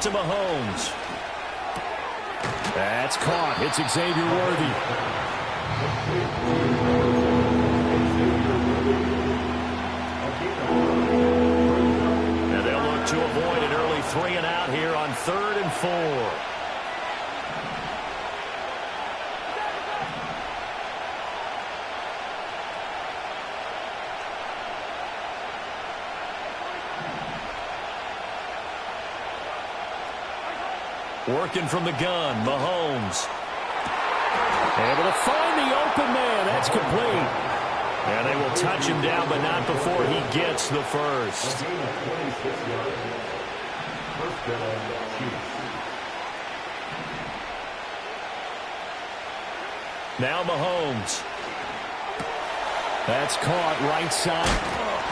To Mahomes. That's caught. It's Xavier Worthy. And they'll look to avoid an early 3 and out here on 3rd and 4. Working from the gun, Mahomes. Able to find the open man. That's complete. And they will touch him down, but not before he gets the first. Now Mahomes. That's caught right side.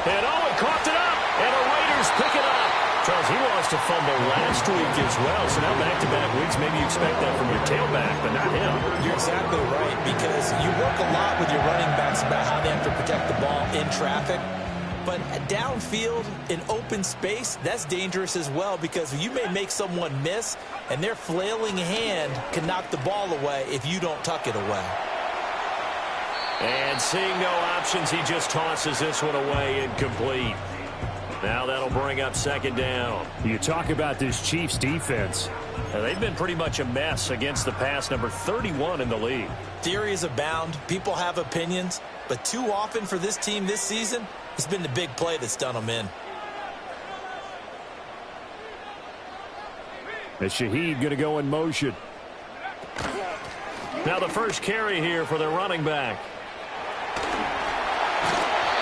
And Owen coughed it up. And the Raiders pick it up. Charles, he lost a fumble last week as well, so now back-to-back weeks, maybe you expect that from your tailback, but not him. You're exactly right, because you work a lot with your running backs about how they have to protect the ball in traffic, but downfield in open space, that's dangerous as well, because you may make someone miss, and their flailing hand can knock the ball away if you don't tuck it away. And seeing no options, he just tosses this one away, incomplete. Now that'll bring up 2nd down. You talk about this Chiefs defense. Now, they've been pretty much a mess against the pass, number 31 in the league. Theories abound. People have opinions. But too often for this team this season, it's been the big play that's done them in. And Shaheed going to go in motion. Now the first carry here for their running back.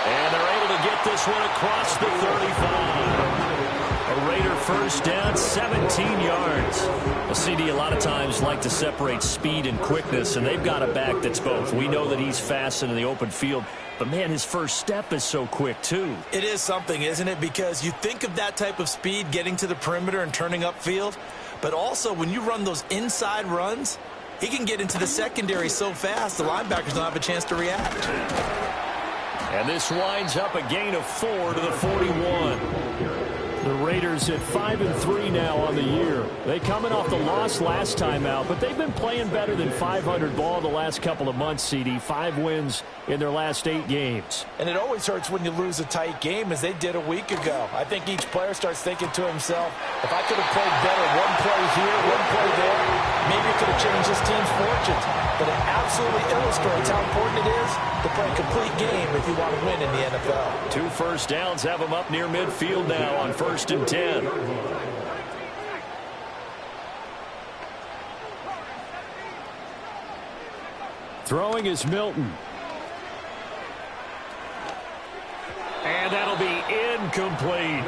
And they're able to get this one across the 35. A Raider first down, 17 yards. Well, CD, a lot of times like to separate speed and quickness, and they've got a back that's both. We know that he's fast in the open field, but, man, his first step is so quick, too. It is something, isn't it? Because you think of that type of speed getting to the perimeter and turning upfield, but also when you run those inside runs, he can get into the secondary so fast the linebackers don't have a chance to react. And this winds up a gain of 4 to the 41. The Raiders at 5-3 now on the year. They coming off the loss last time out, but they've been playing better than 500 ball the last couple of months, CD. 5 wins in their last 8 games. And it always hurts when you lose a tight game, as they did a week ago. I think each player starts thinking to himself, if I could have played better one play here, one play there, maybe it could have changed this team's fortunes. But it absolutely illustrates how important it is to play a complete game if you want to win in the NFL. 2 first downs have them up near midfield now on 1st and 10. Throwing is Milton. And that'll be incomplete.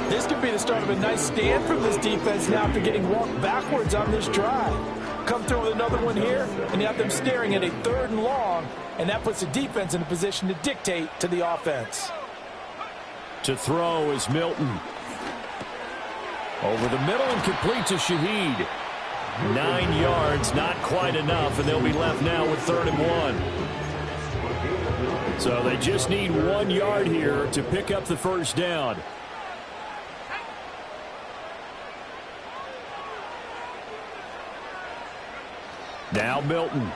This could be the start of a nice stand from this defense now after getting walked backwards on this drive. Come through with another one here, and you have them staring at a 3rd and long, and that puts the defense in a position to dictate to the offense. To throw is Milton. Over the middle and complete to Shaheed. 9 yards, not quite enough, and they'll be left now with 3rd and 1. So they just need 1 yard here to pick up the first down. Now Milton.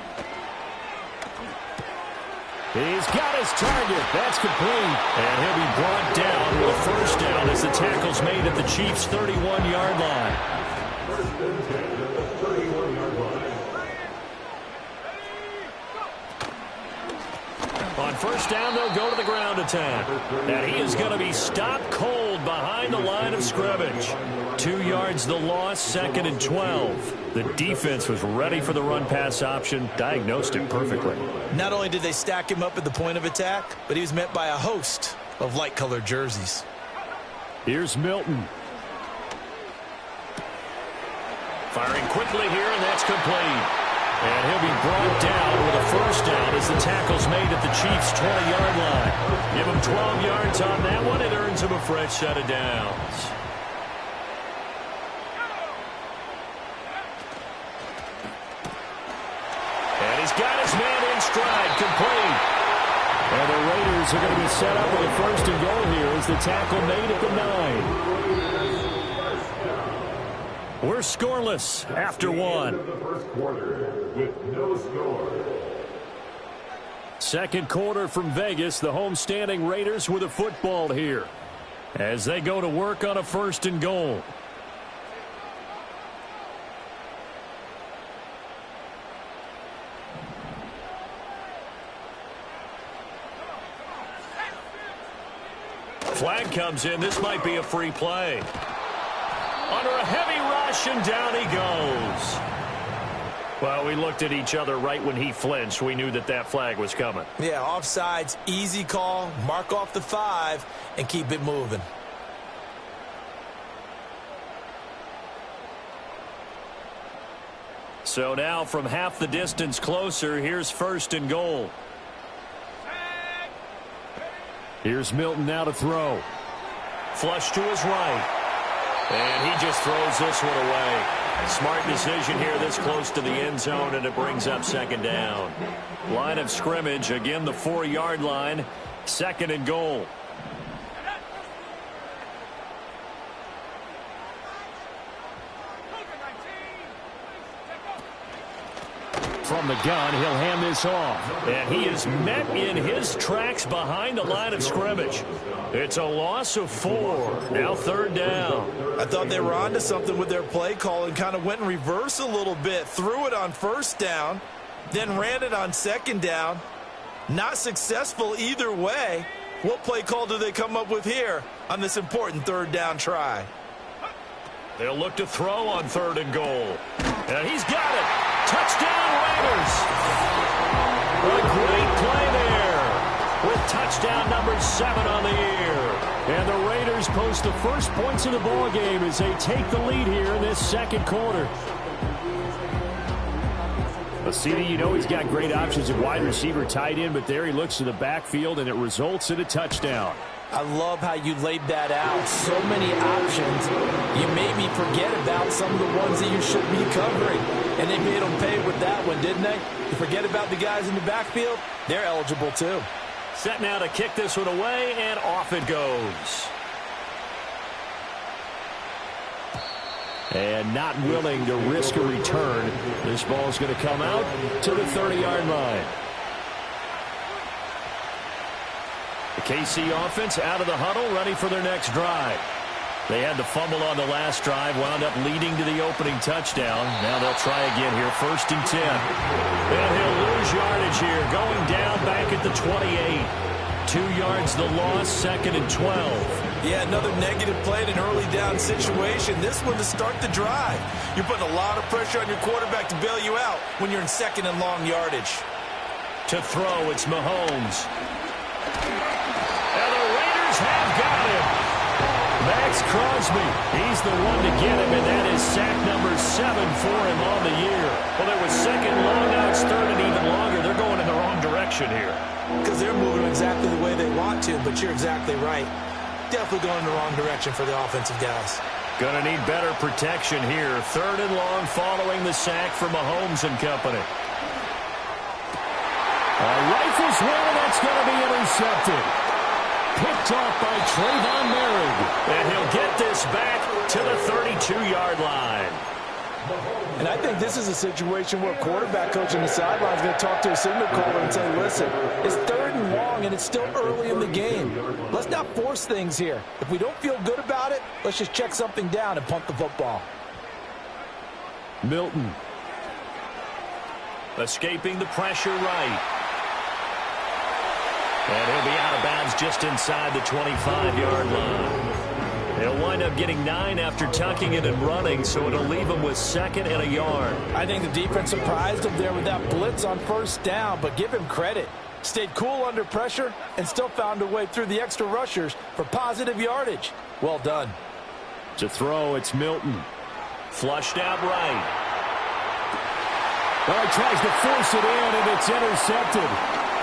He's got his target. That's complete. And he'll be brought down with a first down as the tackle's made at the Chiefs' 31-yard line. On first down, they'll go to the ground attack. And he is going to be stopped cold behind the line of scrimmage. 2 yards the loss, 2nd and 12. The defense was ready for the run-pass option, diagnosed it perfectly. Not only did they stack him up at the point of attack, but he was met by a host of light-colored jerseys. Here's Milton. Firing quickly here, and that's complete. And he'll be brought down with a first down as the tackle's made at the Chiefs' 20-yard line. Give him 12 yards on that one. It earns him a fresh set of downs. And he's got his man in stride, complete. And the Raiders are going to be set up with a first and goal here as the tackle made at the 9. We're scoreless after one. Second quarter from Vegas. The homestanding Raiders with a football here as they go to work on a 1st and goal. Flag comes in. This might be a free play. Under a heavy rush, and down he goes. Well, we looked at each other right when he flinched. We knew that that flag was coming. Yeah, offsides, easy call. Mark off the 5 and keep it moving. So now from half the distance closer, here's 1st and goal. Here's Milton now to throw. Flush to his right. And he just throws this one away. Smart decision here this close to the end zone, and it brings up 2nd down. Line of scrimmage, again the 4-yard line. 2nd and goal. From the gun, he'll hand this off. And he is met in his tracks behind the line of scrimmage. It's a loss of 4. Now 3rd down. I thought they were onto something with their play call and kind of went in reverse a little bit. Threw it on 1st down, then ran it on 2nd down. Not successful either way. What play call do they come up with here on this important 3rd down try? They'll look to throw on 3rd and goal. And he's got it. Touchdown, Raiders. A great play there with touchdown number 7 on the year. And the Raiders post the first points of the ball game as they take the lead here in this 2nd quarter. Well, CD, you know he's got great options at wide receiver, tight end, but there he looks to the backfield, and it results in a touchdown. I love how you laid that out. So many options. You made me forget about some of the ones that you should be covering. And they made them pay with that one, didn't they? You forget about the guys in the backfield? They're eligible too. Set now to kick this one away, and off it goes. And not willing to risk a return. This ball's going to come out to the 30-yard line. The KC offense out of the huddle, ready for their next drive. They had the fumble on the last drive, wound up leading to the opening touchdown. Now they'll try again here, 1st and 10. And he'll lose yardage here, going down back at the 28. 2 yards the loss, 2nd and 12. Yeah, another negative play in an early down situation. This one to start the drive. You're putting a lot of pressure on your quarterback to bail you out when you're in 2nd and long yardage. To throw, it's Mahomes. And the Raiders have got him. Max Crosby, he's the one to get him, and that is sack number 7 for him on the year. Well, there was 2nd long, now it's 3rd and even longer. They're going in the wrong direction here. Because they're moving exactly the way they want to, but you're exactly right. Definitely going in the wrong direction for the offensive guys. Going to need better protection here. 3rd and long following the sack from Mahomes and company. Rifles one, and that's going to be intercepted. Picked off by Trayvon Merrick. And he'll get this back to the 32-yard line. And I think this is a situation where a quarterback coach on the sideline is going to talk to a signal caller and say, listen, it's 3rd and long, and it's still early in the game. Let's not force things here. If we don't feel good about it, let's just check something down and punt the football. Milton. Escaping the pressure right. And he'll be out of bounds just inside the 25-yard line. They'll wind up getting 9 after tucking it and running, so it'll leave them with 2nd and a yard. I think the defense surprised him there with that blitz on 1st down, but give him credit. Stayed cool under pressure and still found a way through the extra rushers for positive yardage. Well done. To throw, it's Milton. Flushed out right. Well, he tries to force it in, and it's intercepted.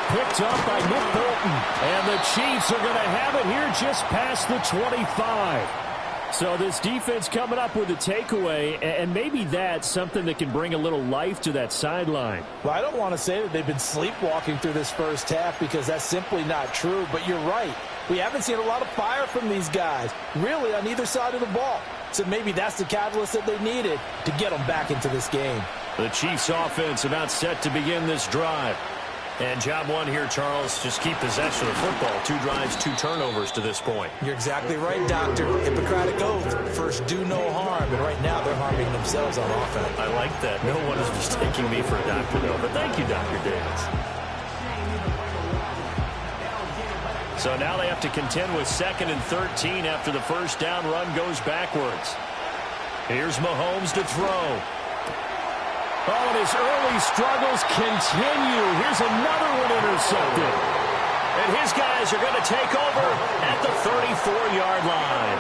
Picked up by Nick Bolton. And the Chiefs are going to have it here just past the 25. So this defense coming up with a takeaway, and maybe that's something that can bring a little life to that sideline. Well, I don't want to say that they've been sleepwalking through this first half because that's simply not true, but you're right. We haven't seen a lot of fire from these guys, really, on either side of the ball. So maybe that's the catalyst that they needed to get them back into this game. The Chiefs offense about set to begin this drive. And job one here, Charles, just keep possession of the football. 2 drives, 2 turnovers to this point. You're exactly right, Doctor. Hippocratic oath. First, do no harm. And right now, they're harming themselves on offense. I like that. No one is mistaking me for a doctor, though. But thank you, Dr. Davis. So now they have to contend with 2nd and 13 after the first down run goes backwards. Here's Mahomes to throw. Oh, and his early struggles continue. Here's another one intercepted. And his guys are going to take over at the 34-yard line.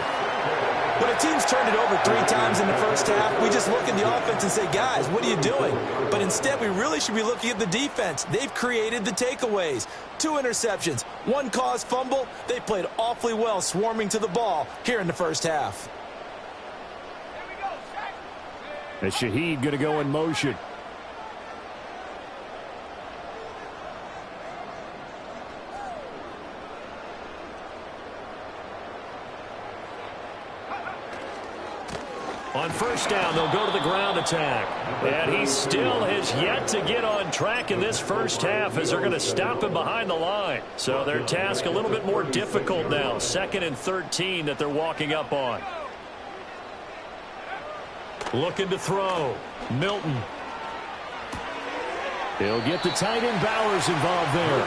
When a team's turned it over 3 times in the first half, we just look at the offense and say, guys, what are you doing? But instead, we really should be looking at the defense. They've created the takeaways. 2 interceptions, 1 caused fumble. They played awfully well swarming to the ball here in the first half. And Shaheed going to go in motion. On first down, they'll go to the ground attack. And he still has yet to get on track in this first half as they're going to stop him behind the line. So their task a little bit more difficult now. 2nd and 13 that they're walking up on. Looking to throw. Milton. He'll get the tight end Bowers involved there.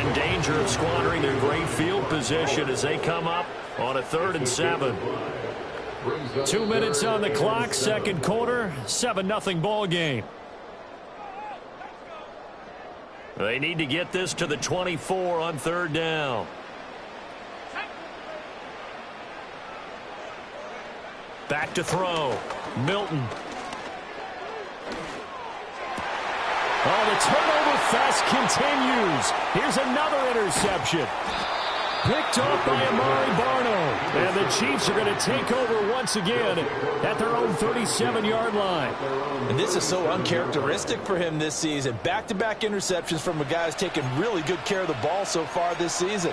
In danger of squandering their great field position as they come up on a 3rd and 7. 2 minutes on the clock, second quarter, 7-0 ball game. They need to get this to the 24 on 3rd down. Back to throw. Milton. Oh, the turnover fest continues. Here's another interception. Picked off by Amari Barno. And the Chiefs are going to take over once again at their own 37-yard line. And this is so uncharacteristic for him this season. Back-to-back interceptions from a guy who's taken really good care of the ball so far this season.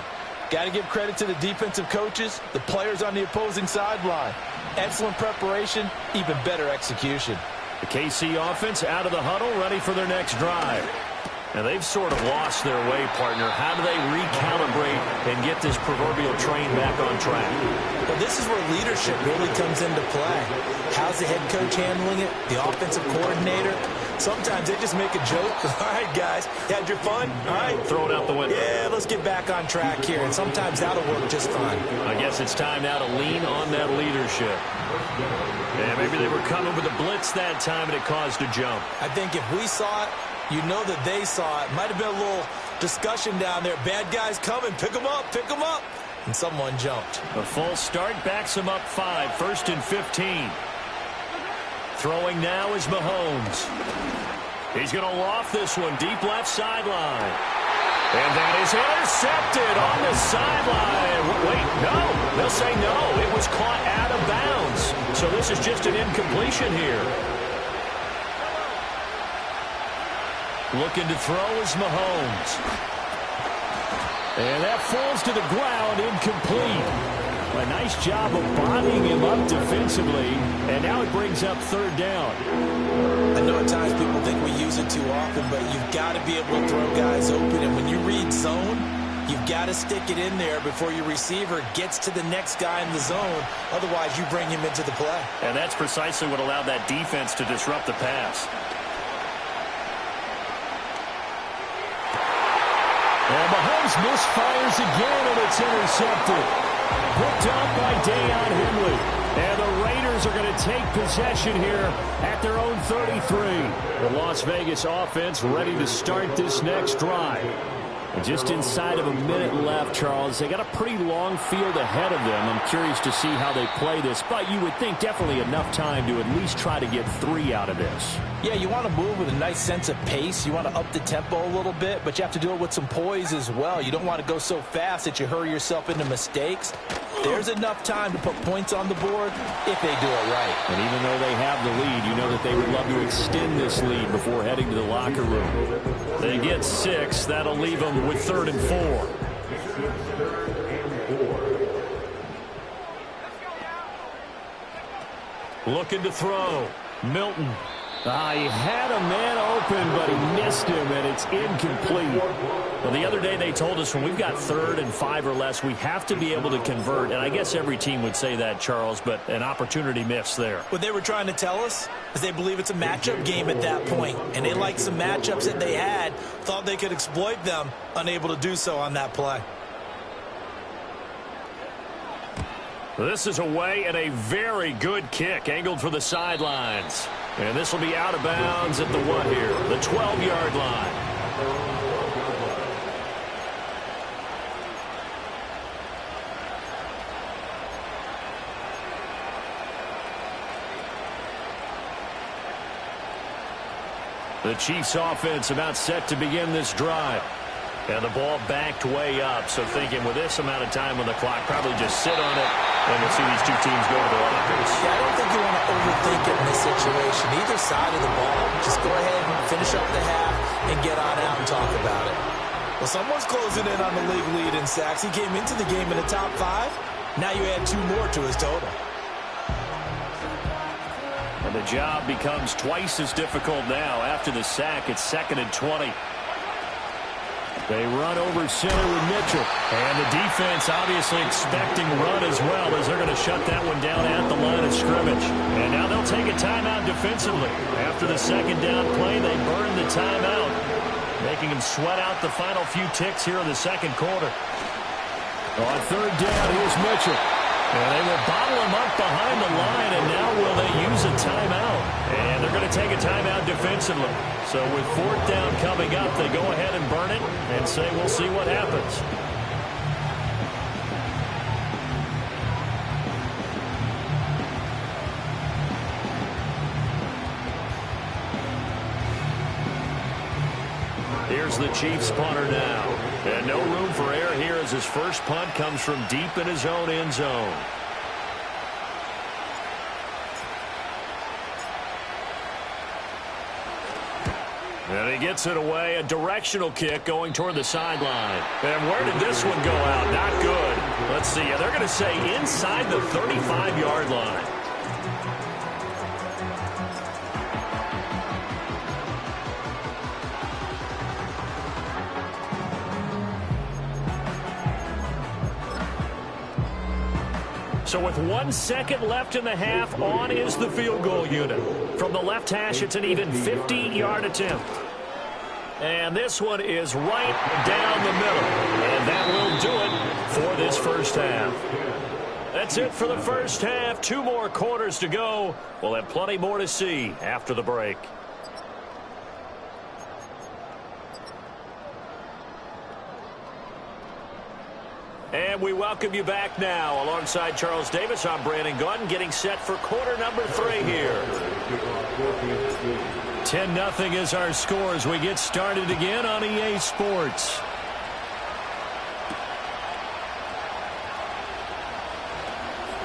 Got to give credit to the defensive coaches, the players on the opposing sideline. Excellent preparation, even better execution. The KC offense out of the huddle, ready for their next drive. Now, they've sort of lost their way, partner. How do they recalibrate and get this proverbial train back on track? Well, this is where leadership really comes into play. How's the head coach handling it? The offensive coordinator? Sometimes they just make a joke. All right, guys, you had your fun? All right. Throw it out the window. Yeah, let's get back on track here. And sometimes that'll work just fine. I guess it's time now to lean on that leadership. Yeah, maybe they were coming with a blitz that time and it caused a jump. I think if we saw it, you know that they saw it. Might have been a little discussion down there. Bad guys coming. Pick them up. Pick them up. And someone jumped. A false start backs them up 5. 1st and 15. Throwing now is Mahomes. He's going to loft this one deep left sideline. And that is intercepted on the sideline. Wait, no. They'll say no. It was caught out of bounds. So this is just an incompletion here. Looking to throw is Mahomes. And that falls to the ground, incomplete. A nice job of bodying him up defensively. And now it brings up 3rd down. I know at times people think we use it too often, but you've got to be able to throw guys open. And when you read zone, you've got to stick it in there before your receiver gets to the next guy in the zone. Otherwise, you bring him into the play. And that's precisely what allowed that defense to disrupt the pass. And Mahomes misfires again, and it's intercepted. Picked up by Deion Henley. And the Raiders are going to take possession here at their own 33. The Las Vegas offense ready to start this next drive. And just inside of a minute left, Charles, they got a pretty long field ahead of them. I'm curious to see how they play this, but you would think definitely enough time to at least try to get 3 out of this. Yeah, you want to move with a nice sense of pace. You want to up the tempo a little bit, but you have to do it with some poise as well. You don't want to go so fast that you hurry yourself into mistakes. There's enough time to put points on the board if they do it right. And even though they have the lead, you know that they would love to extend this lead before heading to the locker room. They get 6. That'll leave them with 3rd and 4. Looking to throw. Milton. He had a man open, but he missed him, and it's incomplete. Well, the other day they told us when we've got 3rd and 5 or less, we have to be able to convert. And I guess every team would say that, Charles, but an opportunity missed there. What they were trying to tell us is they believe it's a matchup game at that point, and they liked some matchups that they had, thought they could exploit them, unable to do so on that play. This is away and a very good kick, angled for the sidelines. And this will be out of bounds at the what here? The 12-yard line. The Chiefs offense about set to begin this drive. And the ball backed way up. So thinking with this amount of time on the clock, probably just sit on it. And we'll see these two teams go to the lockers. Yeah, I don't think you want to overthink it in this situation. Either side of the ball, just go ahead and finish up the half and get on out and talk about it. Well, someone's closing in on the league lead in sacks. He came into the game in the top 5. Now you add 2 more to his total. And the job becomes twice as difficult now. After the sack, it's 2nd and 20. They run over center with Mitchell. And the defense obviously expecting run as well, as they're going to shut that one down at the line of scrimmage. And now they'll take a timeout defensively. After the 2nd down play, they burn the timeout, making them sweat out the final few ticks here in the 2nd quarter. On 3rd down, here's Mitchell. And they will bottle him up behind the line, and now will they use a timeout? And they're going to take a timeout defensively. So with 4th down coming up, they go ahead and burn it and say we'll see what happens. Here's the Chiefs punter now. And no room for error here as his first punt comes from deep in his own end zone. And he gets it away. A directional kick going toward the sideline. And where did this one go out? Not good. Let's see. They're going to say inside the 35-yard line. So with 1 second left in the half, on is the field goal unit. From the left hash, it's an even 50-yard attempt. And this one is right down the middle. And that will do it for this first half. That's it for the first half. 2 more quarters to go. We'll have plenty more to see after the break. And we welcome you back now. Alongside Charles Davis, I'm Brandon Gaudin, getting set for quarter number 3 here. 10-0 is our score as we get started again on EA Sports.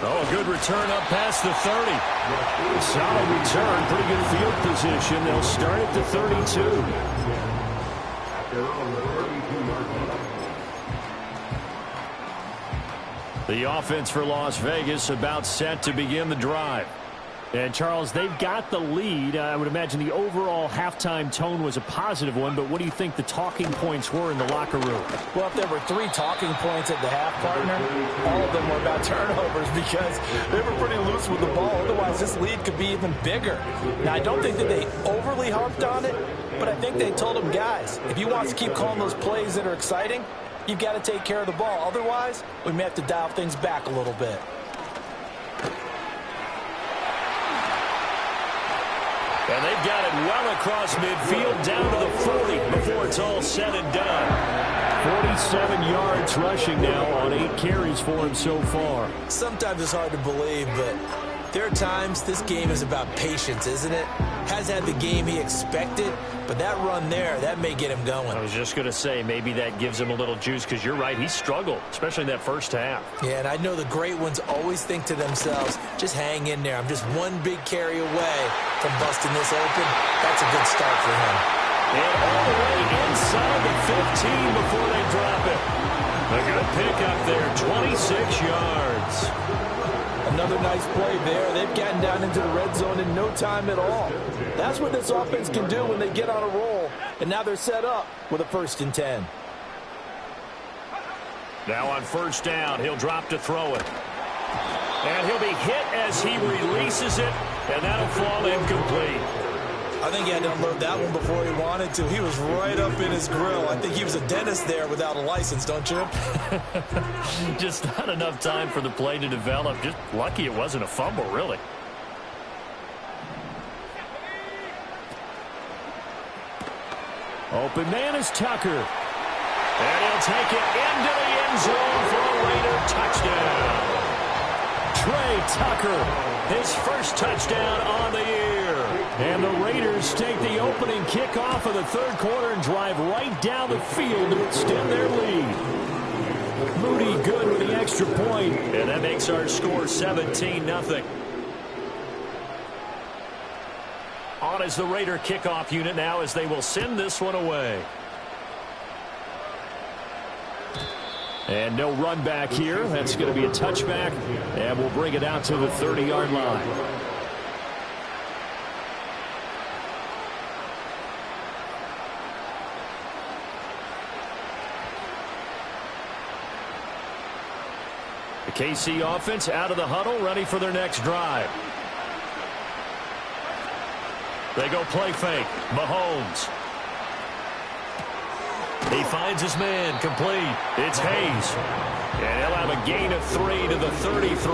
Oh, good return up past the 30. Solid return, pretty good field position. They'll start at the 32. The offense for Las Vegas about set to begin the drive. And, Charles, they've got the lead. I would imagine the overall halftime tone was a positive one, but what do you think the talking points were in the locker room? Well, if there were 3 talking points at the half, partner, all of them were about turnovers because they were pretty loose with the ball. Otherwise, this lead could be even bigger. Now, I don't think that they overly harped on it, but I think they told them, guys, if you want to keep calling those plays that are exciting, you've got to take care of the ball. Otherwise, we may have to dial things back a little bit. And they've got it well across midfield down to the 40 before it's all said and done. 47 yards rushing now on 8 carries for him so far. Sometimes it's hard to believe, but there are times this game is about patience, isn't it? Has had the game he expected, but that run there, that may get him going. I was just going to say, maybe that gives him a little juice because you're right, he struggled, especially in that first half. Yeah, and I know the great ones always think to themselves, just hang in there. I'm just one big carry away from busting this open. That's a good start for him. And all the way inside the 15 before they drop it. A good pickup there, 26 yards. And Another nice play there. They've gotten down into the red zone in no time at all. That's what this offense can do when they get on a roll. And now they're set up with a 1st and 10. Now on 1st down, he'll drop to throw it. And he'll be hit as he releases it, and that'll fall incomplete. I think he had to unload that one before he wanted to. He was right up in his grill. I think he was a dentist there without a license, don't you? Just not enough time for the play to develop. Just lucky it wasn't a fumble, really. Open man is Tucker. And he'll take it into the end zone for a Raider touchdown. Trey Tucker, his first touchdown on the year. And the Raiders take the opening kickoff of the 3rd quarter and drive right down the field to extend their lead. Moody good with the extra point. And that makes our score 17-0. On is the Raider kickoff unit now as they will send this one away. And no run back here. That's going to be a touchback. And we'll bring it out to the 30-yard line. The KC offense out of the huddle, ready for their next drive. They go play fake. Mahomes. He finds his man, complete. It's Hayes. And he'll have a gain of 3 to the 33.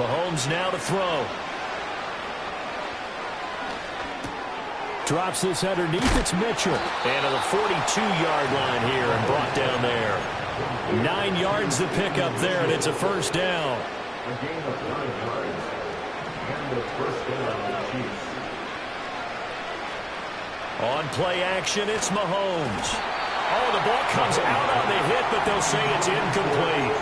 Mahomes now to throw. Drops this underneath. It's Mitchell. And to the 42-yard line here and brought down there. 9 yards to pick up there, and it's a 1st down. A gain of 9 yards. And the 1st down on the Chiefs. On play action, it's Mahomes. Oh, the ball comes out on the hit, but they'll say it's incomplete.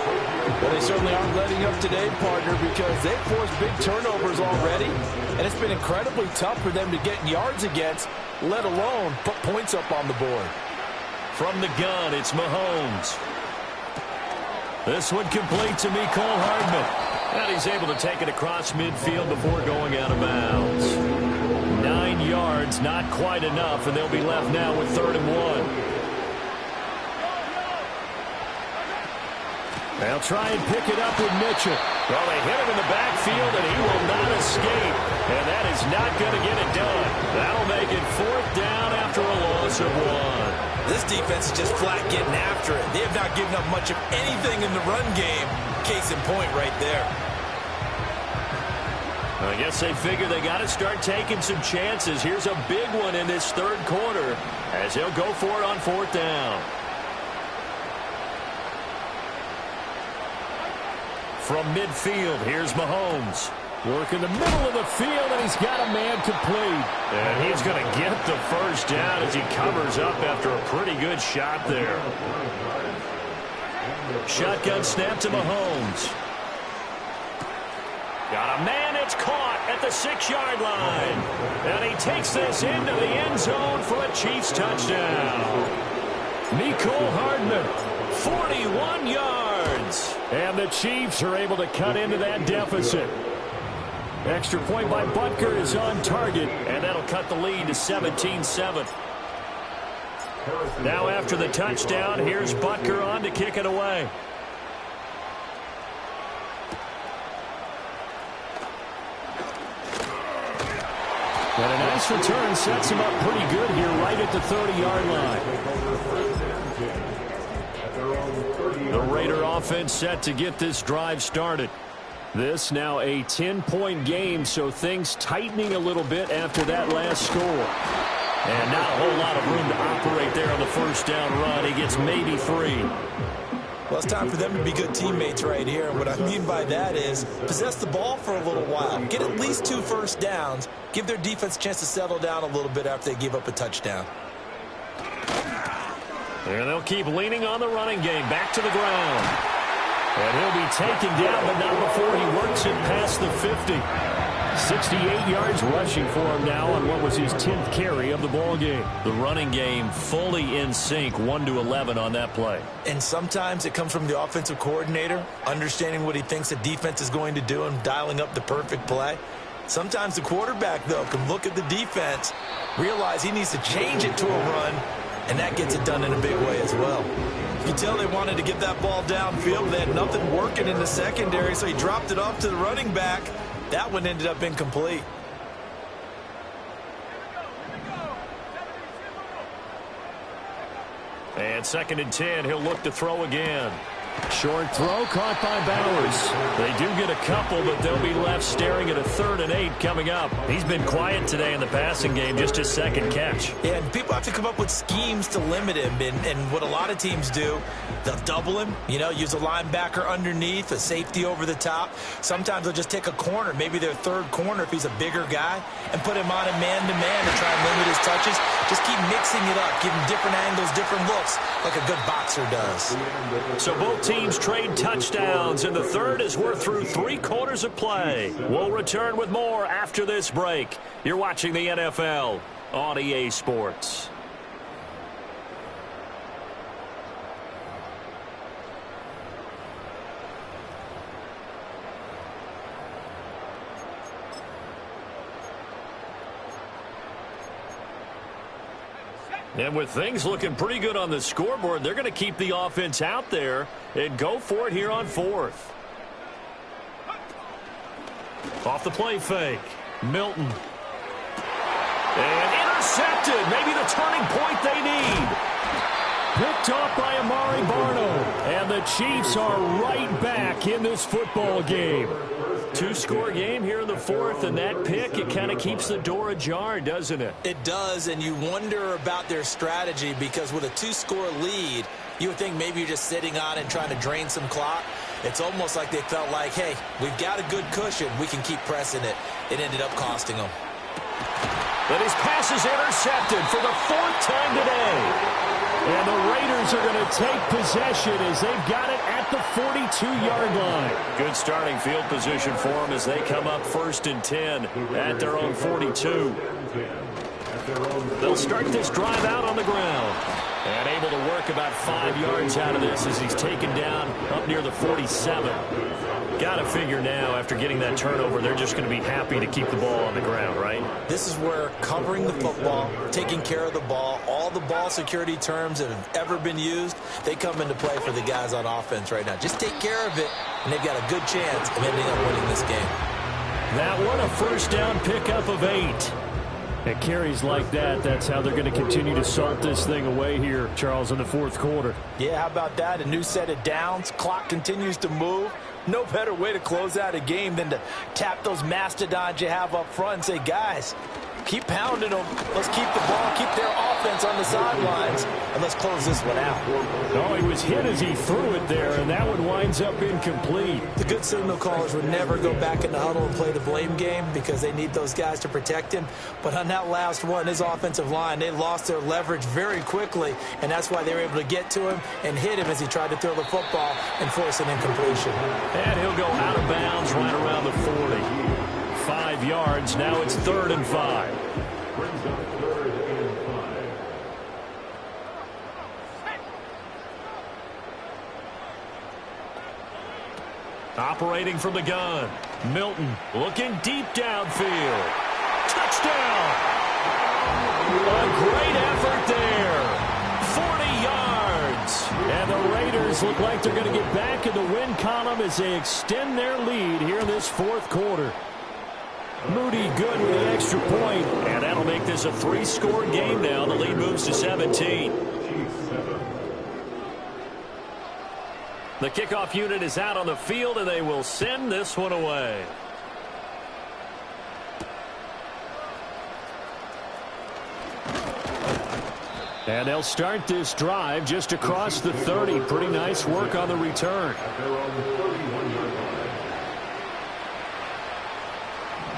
Well, they certainly aren't letting up today, partner, because they've forced big turnovers already, and it's been incredibly tough for them to get yards against, let alone put points up on the board. From the gun, it's Mahomes. This one complete to Ncaa Hardman. And he's able to take it across midfield before going out of bounds. 9 yards, not quite enough, and they'll be left now with 3rd and 1. They'll try and pick it up with Mitchell. Well, they hit him in the backfield, and he will not escape. And that is not going to get it done. That'll make it 4th down after a loss of 1. This defense is just flat getting after it. They have not given up much of anything in the run game. Case in point right there. I guess they figure they got to start taking some chances. Here's a big one in this 3rd quarter as they'll go for it on 4th down. From midfield, here's Mahomes. Work in the middle of the field, and he's got a man complete. And he's going to get the 1st down as he covers up after a pretty good shot there. Shotgun snap to Mahomes. Got a man, it's caught at the 6-yard line. And he takes this into the end zone for a Chiefs touchdown. Ncaa Hardman, 41 yards. And the Chiefs are able to cut into that deficit. Extra point by Butker is on target. And that'll cut the lead to 17-7. Now after the touchdown, here's Butker on to kick it away. And a nice return sets him up pretty good here right at the 30-yard line. The Raider offense set to get this drive started. This now a 10-point game, so things tightening a little bit after that last score. And not a whole lot of room to operate there on the 1st down run. He gets maybe 3. Well, it's time for them to be good teammates right here. And what I mean by that is possess the ball for a little while. Get at least 2 first downs. Give their defense a chance to settle down a little bit after they give up a touchdown. And they'll keep leaning on the running game. Back to the ground. And he'll be taken down, but not before he works it past the 50. 68 yards rushing for him now on what was his 10th carry of the ball game. The running game fully in sync, 1-11 on that play. And sometimes it comes from the offensive coordinator, understanding what he thinks the defense is going to do and dialing up the perfect play. Sometimes the quarterback, though, can look at the defense, realize he needs to change it to a run, and that gets it done in a big way as well. You can tell they wanted to get that ball downfield. They had nothing working in the secondary, so he dropped it off to the running back. That one ended up incomplete. And 2nd and 10, he'll look to throw again. Short throw caught by Bowers. They do get a couple, but they'll be left staring at a 3rd and 8 coming up. He's been quiet today in the passing game, just his 2nd catch. Yeah, and people have to come up with schemes to limit him. And what a lot of teams do, they'll double him, use a linebacker underneath, a safety over the top. Sometimes they'll just take a corner, maybe their 3rd corner if he's a bigger guy, and put him on a man-to-man to try and limit his touches. Just keep mixing it up, give him different angles, different looks, like a good boxer does. So both teams trade touchdowns, and the third as we're through 3 quarters of play. We'll return with more after this break. You're watching the NFL on EA Sports. And with things looking pretty good on the scoreboard, they're going to keep the offense out there and go for it here on 4th. Off the play fake. Milton. And intercepted. Maybe the turning point they need. Picked off by Amari Barno. And the Chiefs are right back in this football game. 2-score game here in the 4th, and that pick, it kind of keeps the door ajar, doesn't it? It does, and you wonder about their strategy because with a 2-score lead, you would think maybe you're just sitting on it and trying to drain some clock. It's almost like they felt like, hey, we've got a good cushion. We can keep pressing it. It ended up costing them. But his pass is intercepted for the 4th time today. And the Raiders are going to take possession as they've got it at the 42-yard line. Good starting field position for them as they come up 1st and 10 at their own 42. They'll start this drive out on the ground. And able to work about 5 yards out of this as he's taken down up near the 47. Got to figure now, after getting that turnover, they're just going to be happy to keep the ball on the ground, right? This is where covering the football, taking care of the ball, all the ball security terms that have ever been used, they come into play for the guys on offense right now. Just take care of it, and they've got a good chance of ending up winning this game. That one, a 1st down pickup of 8. At carries like that, that's how they're going to continue to salt this thing away here, Charles, in the 4th quarter. Yeah, how about that? A new set of downs. Clock continues to move. No better way to close out a game than to tap those mastodons you have up front and say, guys, keep pounding them. Let's keep the ball, keep their offense on the sidelines, and let's close this one out. Oh, he was hit as he threw it there, and that one winds up incomplete. The good signal callers would never go back in the huddle and play the blame game because they need those guys to protect him. But on that last one, his offensive line, they lost their leverage very quickly, and that's why they were able to get to him and hit him as he tried to throw the football and force an incompletion. And he'll go out of bounds right around the 40. 5 yards. Now it's 3rd and 5. Operating from the gun. Milton looking deep downfield. Touchdown! A great effort there. 40 yards. And the Raiders look like they're going to get back in the win column as they extend their lead here in this 4th quarter. Moody good with the extra point, and that'll make this a 3-score game now. The lead moves to 17. The kickoff unit is out on the field, and they will send this one away. And they'll start this drive just across the 30. Pretty nice work on the return.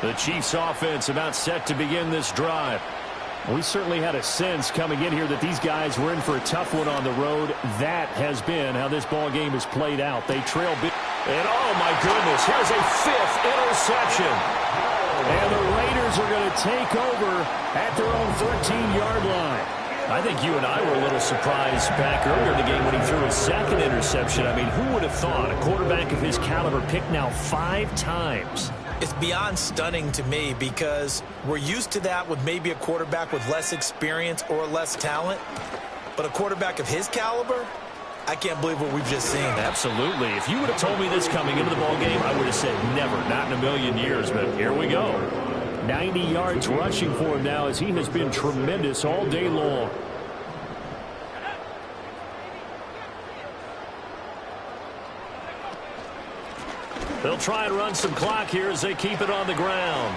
The Chiefs offense about set to begin this drive. We certainly had a sense coming in here that these guys were in for a tough one on the road. That has been how this ball game has played out. They trail big. And oh my goodness, here's a 5th interception. And the Raiders are going to take over at their own 13-yard line. I think you and I were a little surprised back earlier in the game when he threw his second interception. I mean, who would have thought a quarterback of his caliber picked now 5 times? It's beyond stunning to me because we're used to that with maybe a quarterback with less experience or less talent. But a quarterback of his caliber, I can't believe what we've just seen. Absolutely. If you would have told me this coming into the ballgame, I would have said never, not in a million years. But here we go. 90 yards rushing for him now as he has been tremendous all day long. They'll try and run some clock here as they keep it on the ground.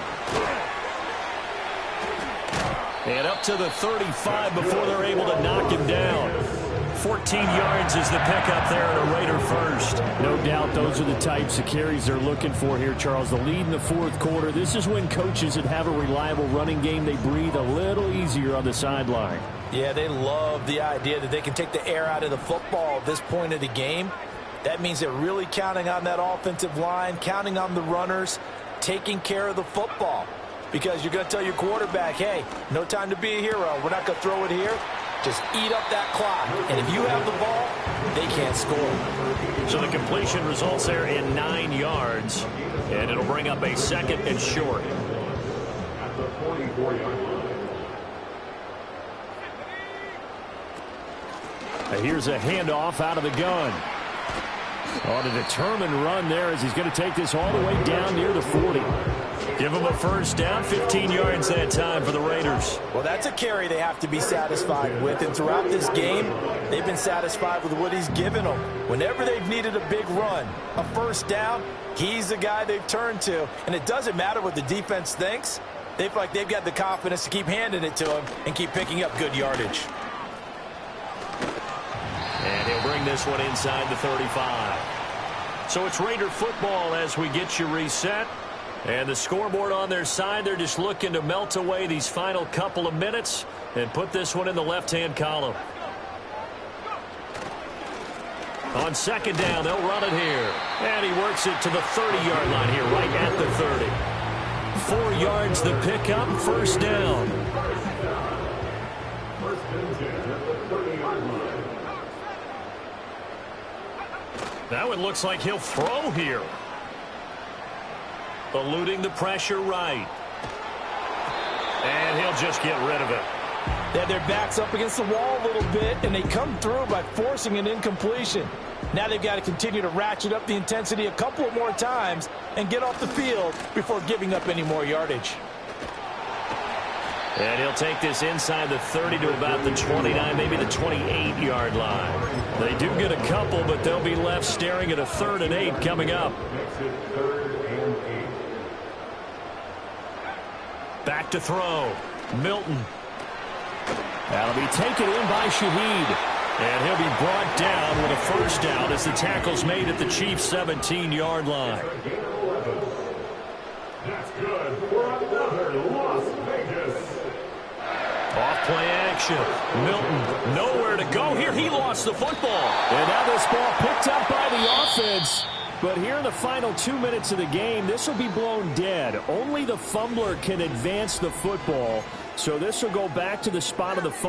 And up to the 35 before they're able to knock him down. 14 yards is the pickup there and a Raider first. No doubt those are the types of carries they're looking for here, Charles. The lead in the fourth quarter. This is when coaches that have a reliable running game, they breathe a little easier on the sideline. Yeah, they love the idea that they can take the air out of the football at this point of the game. That means they're really counting on that offensive line, counting on the runners, taking care of the football. Because you're going to tell your quarterback, hey, no time to be a hero. We're not going to throw it here. Just eat up that clock. And if you have the ball, they can't score. So the completion results there in 9 yards. And it'll bring up a 2nd and short. At the 44-yard line. Here's a handoff out of the gun. On a determined run there as he's going to take this all the way down near the 40. Give them a first down, 15 yards that time for the Raiders. Well, that's a carry they have to be satisfied with. And throughout this game, they've been satisfied with what he's given them. Whenever they've needed a big run, a first down, he's the guy they've turned to. And it doesn't matter what the defense thinks. They feel like they've got the confidence to keep handing it to him and keep picking up good yardage. And he'll bring this one inside the 35. So it's Raider football as we get you reset. And the scoreboard on their side, they're just looking to melt away these final couple of minutes and put this one in the left-hand column. On 2nd down, they'll run it here. And he works it to the 30-yard line here, right at the 30. 4 yards the pickup, first down. First and 10 at the 30-yard line. Now it looks like he'll throw here. Eluding the pressure right. And he'll just get rid of it. They have their backs up against the wall a little bit, and they come through by forcing an incompletion. Now they've got to continue to ratchet up the intensity a couple of more times and get off the field before giving up any more yardage. And he'll take this inside the 30 to about the 29, maybe the 28-yard line. They do get a couple, but they'll be left staring at a 3rd and 8 coming up. Makes it 3rd and 8. Back to throw. Milton. That'll be taken in by Shaheed. And he'll be brought down with a first down as the tackle's made at the Chiefs' 17-yard line. That's good for another Las Vegas. Off-play action. Milton nowhere to go here. He lost the football. And now this ball picked up by the offense. But here in the final 2 minutes of the game, this will be blown dead. Only the fumbler can advance the football. So this will go back to the spot of the fumble.